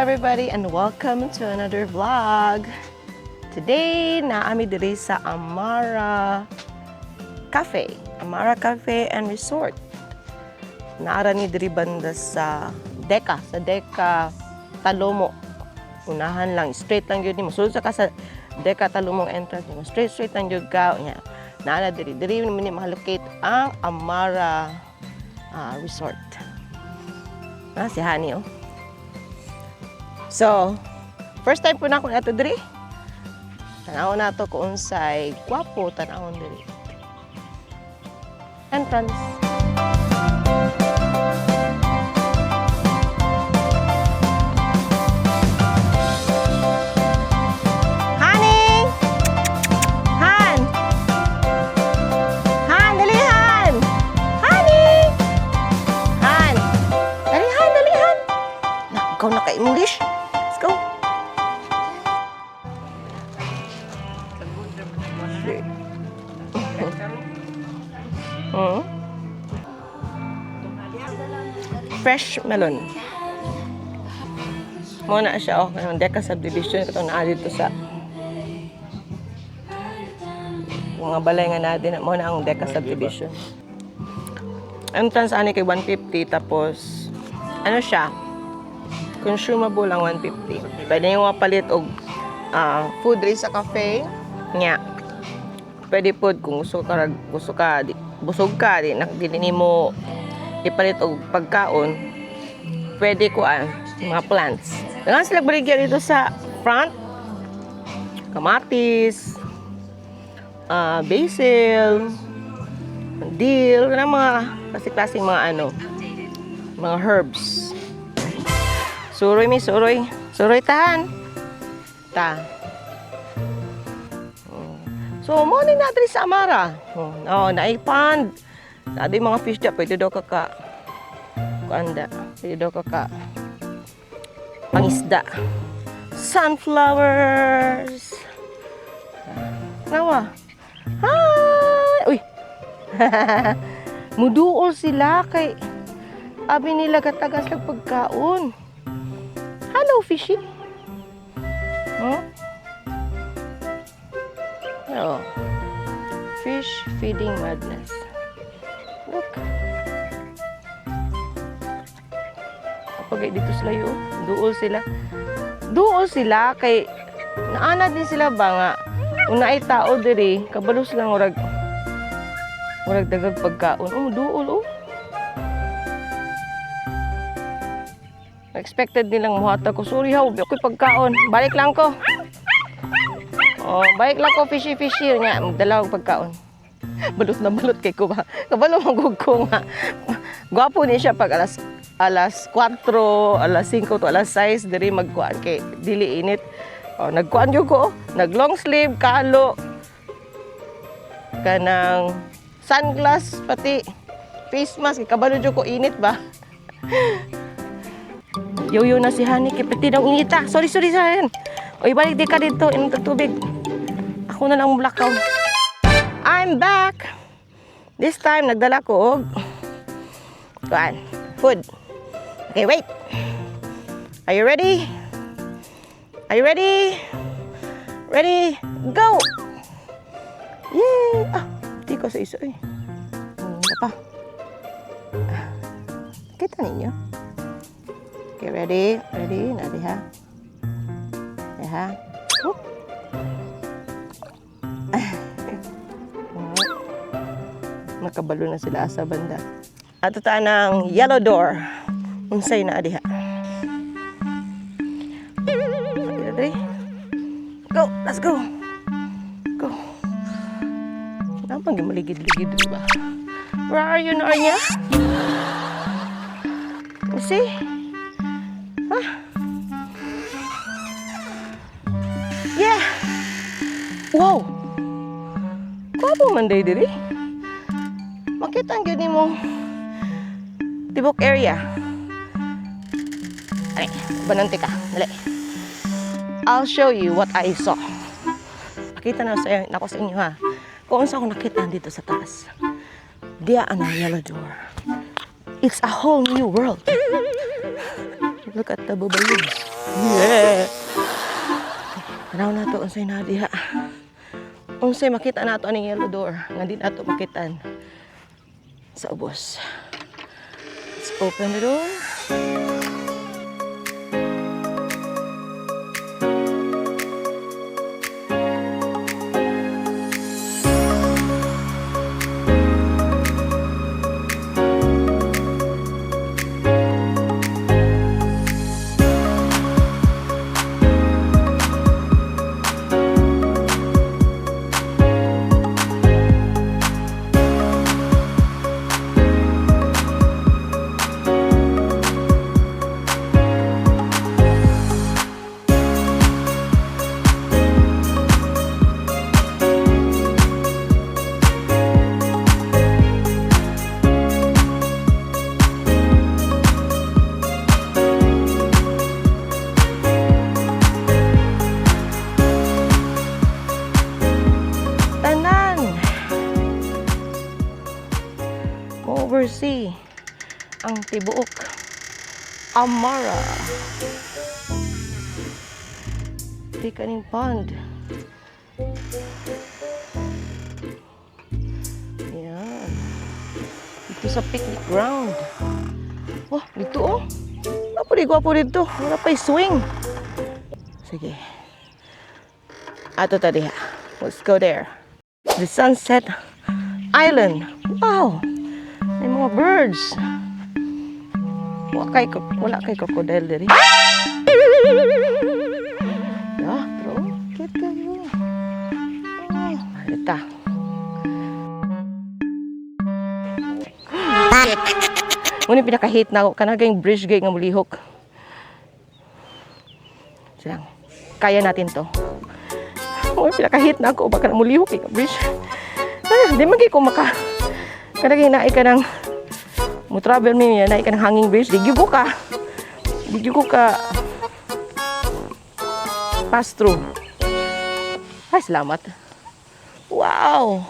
Everybody and welcome to another vlog. Today, naami diri sa Amara Cafe and Resort. Naara ni diri banda sa Deka Talomo. Unahan lang, straight lang yun mo. Sulod sa ka sa Deka Talomo entrance mo. Straight lang yun ka. Naara diri ni mahalukate ang Amara Resort. Si Hani, oh. So, first time po na ako nato diri. Tanaw na to kung unsay gwapo tanawon diri. Entrance. Honey! Han! Han, dali Han! Honey! Han! Dali Han! Ikaw naka-English? Let's go. Fresh melon. Muna siya, kanang Deka subdivision. Ito na dito sa mga balay nga natin. Muna ang Deka subdivision. Entrance ani kay 150. Tapos, ano siya? Consumable lang 150. Pwede nyo mapalit og food rin sa cafe. Nga. Pwede po kung busog ka, di mo ipalit og pagkaon. Pwede ko mga plants. Gangan sila baligyan dito sa front. Kamatis, basil, dill, mga klaseng mga mga herbs. Suroy tahan. So, morning na diri sa Amara. Naipand. Nadi mga fish dya, pwede daw ka pangisda. Sunflowers. Nawa. Hi! Uy! Muduol sila kay abi nila katagas lang pagkaon. Hello, fishy. Oh. Fish feeding madness. Look. Kapag dito sila yun, duol sila kay naanad din sila ba nga una ay tao diri kabalos lang urag dagag pagkaon. Duol. Expected nilang muhata ko. Sorry ha, ako'y pagkaon. Balik lang ko. Balik lang ko, fishy. Nga, magdalawang pagkaon. Balot na balot kay ko ba? Kabalo magug ko nga. Gwapo ni siya pag alas 4, alas 5 to alas 6, diri magkuan kay dili init. Nagkuan jud ko, nag long sleeve, kalo. Kanang sunglass pati face mask, kabalo jud ko init ba? Yoyo na si Hani, kipiti ng inita. Sorry sayan. Oy, balik di ka dito, inom tubig. Ako na lang blackout. I'm back. This time, nagdala ko food. Okay, wait. Are you ready? Ready? Go! Yay! Di ko sa iso eh. Pa. Kita ninyo? Okay, ready? Nadi ha? Makabalo na sila sa banda. At ito ng yellow door. Unsay na adiha. Ready? Go! Let's go! Napang maligid-ligid, diba? Where are you, Narnia? You see? Huh? Yeah. Wow. Kapo man day diri. Makita ang gani mo tibok area. Ay, bananti ka. Dali. I'll show you what I saw. Pakita na ako sa inyo ha. Kung saan ako nakita dito sa taas. Dia ang yellow door. It's a whole new world. Look at the bubayos. Yeah. Tanaw na to unsay na diha. Unsay makita nato aning yellow door nga di nato makitan sa ubos. Let's open the door. Oversee ang tibuok Amara di kaning pond. Yan. Dito sa picnic ground. Oh, dito oh. Gwapo dito. Wala pa'y swing. Sige. Ato tadi ha. Let's go there. The Sunset Island. Wow. May mga birds. Wala kay crocodile diri. Ah, bro. Cute kayo. Oh, halita. Muna pinaka-hate na ako. Kanagay bridge gate nga mulihok. Silang, kaya natin to. Muna pinaka-hate na ako. Baka na mulihok ka bridge. Di magay ko kanagay naay ka ng mo travel niya, naay ka ng hanging bridge. Di gyud ko ka pass through. Ay, salamat. Wow!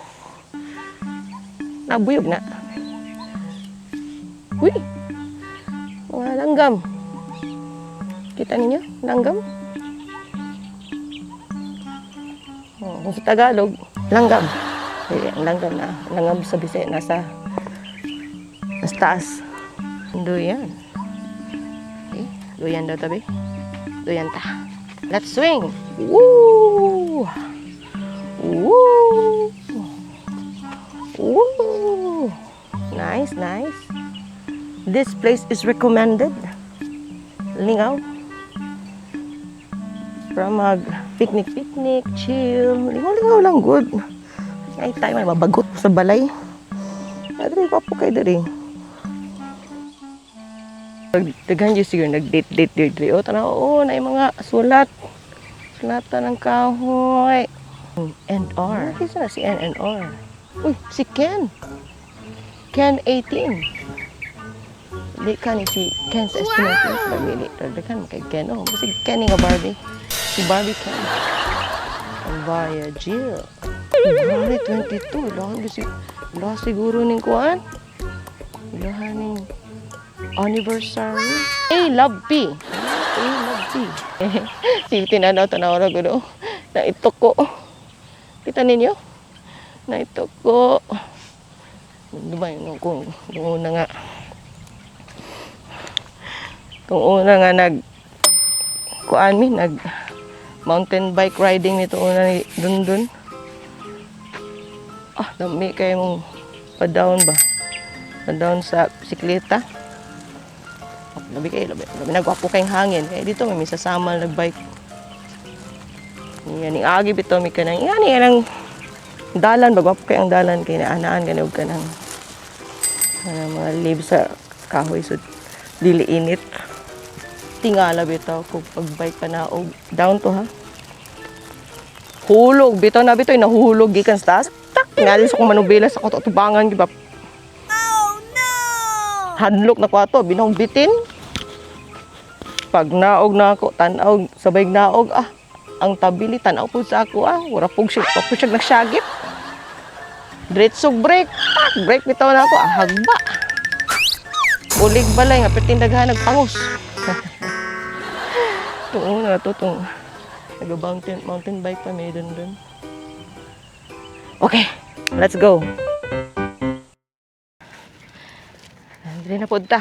Nabuyog na. Uy! Mga langgam. Kita ninyo? Langgam? Oh, sa Tagalog, langgam. Ang langgam na. Langgam sa Bisaya, nasa taas. Duyan. Okay. Duyan daw tabi. Duyan ta. Let's swing! Woo! Woo! Woo! Nice. This place is recommended. Lingaw. From mag picnic, chill. Lingaw lang good. Ay tayo may mabagot sa balay. Adre pa po kay diri. Daghan jud siguro nag-date diri. O tanaw na mga sulat. Sulatan ng kahoy. N&R. Kisa na si N&R. Uy, si Ken. Ken 18. Di ka ni si Ken's estimate. Pagmili. Daghan mo kay Ken. Oh, kasi Ken nga Barbie. Si Barbie Ken. Ang Via Jill. February 22. Lahat siguro ning kuan. Lahat ning anniversary. Love P. Si tinanaw na ko do. Naitok ko. Kita ninyo? Naitok ko. Diba yun kung una nga. Kung una nga nag mountain bike riding nito una ni dun. Ah, dami kayo mong pa-down ba? Pa-down sa bisikleta. Labi nagwapo kayong hangin. Kaya dito may sasamal nag-bike. Yan, agi bito may kanang. Yan ang dalan. Bagwapo kayong dalan. Kaya naanaan ka na ng Mga leaves sa kahoy so dili init. Tingala bitaw kung pagbike pa na og down to ha. Hulog bitaw na bitaw nahulog gikan sa taas. Tak ngali sa kong manubela sa katubangan giba. Oh no! Hadlok na ko ato binong bitin. Pag naog na ako tan-aw sabay naog ang tabili tan-aw po sa ako wala pug siya nagsagip. Diretsog break. Break bitaw na ako hagba. Ulig balay nga petindaghan nagpangus. Tuong na to tong mountain bike pa may dun. Okay, let's go. Nandito na punta.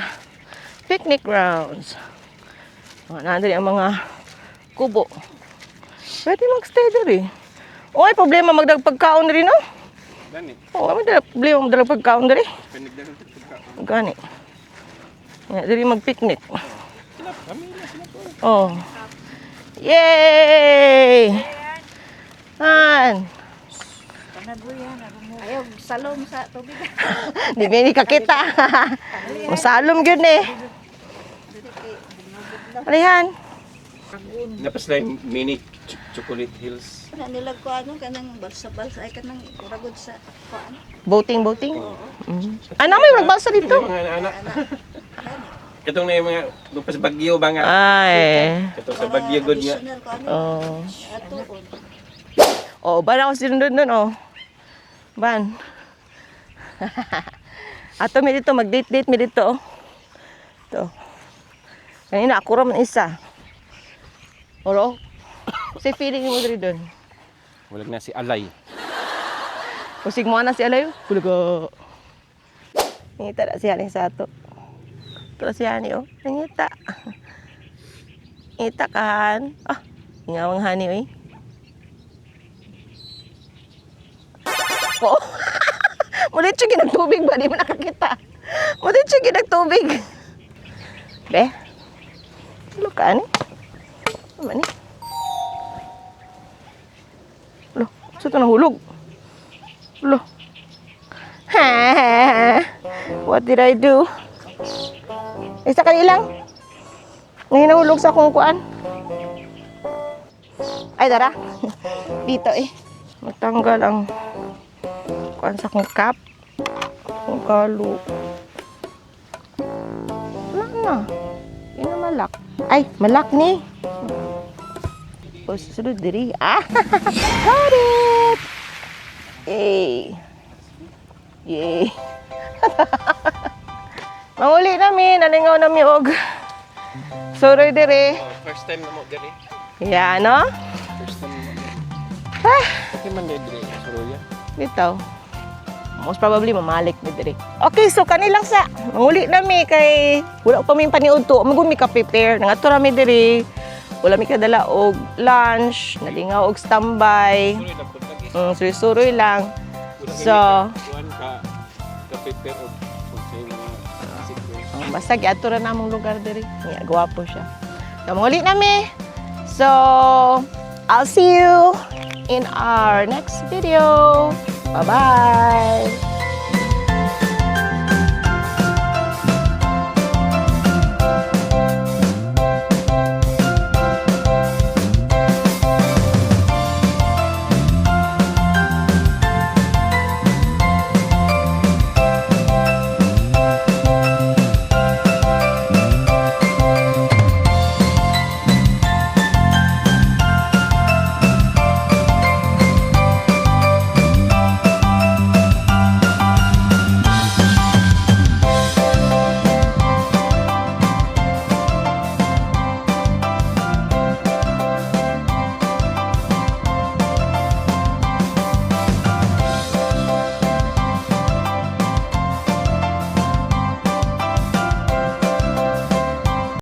Picnic grounds. Nandito ang mga kubo. Pwede mag-stay diri. Oy, problema magdagpagkaon diri no? Gani. Oh, may problema magdagpagkaon diri. Gani. Diri mag-picnic. Oh. Yay! Han. Ayaw, salom sa tubig. Di ba ni kakita? Masalom yun eh. Alihan. Napas na yung mini chocolate hills. Nilag ko kanang balsa-balsa ay kanang ragod sa kuan. Boating. Ano may magbalsa dito? Yung mga anak. Katong na yung mga lupas bagyo ba nga? Ay. Katong sa bagyo good nga. Oh. Oh, ban ako sinunod oh. Ban. Ato mi dito mag-date mi dito oh. To. Kanina ako ra man isa. Oro. Say feeling mo diri doon. Walag na si Alay. Kusig mo na si Alayo. Pulaga. Ngita na siya sa ato. Ito siya ni oh. Ngita. Ngita kan. Ingawang hani oy. Oh. Mulit siya ginagtubig ba? Di mo nakakita. Mulit siya ginagtubig. Be. Look ka ni. Ano ni? Loh, saan ito nahulog? Loh. What did I do? Isa ka ilang? Ngayon nahulog sa akong kuan. Ay, tara. Dito eh. Matanggal ang kuan sa akong cap. Ang kalo. Wala na. Yun na malak. Ay, malak ni. O, susunod diri. Got it! Yay! Yay! Manguli namin, nalingaw namin og. Suroy diri. First time na mo diri. Yeah, no? First time na mo. Ah! Kasi man diri suruya. Dito. Most probably mamalik ni diri. Okay, so kanilang sa manguli nami kay wala pa mi paniud to. Magud mi ka prepare. Nangadto ra mi diri. Wala mi kadala og lunch, nalingaw og standby. Suruy na pud lagi. Suroy-suroy lang. So, kuan ka prepare og sa mga secret. basta giadto ra namong lugar diri. Nga gwapo siya. So, manguli nami. So, I'll see you in our next video. Bye-bye.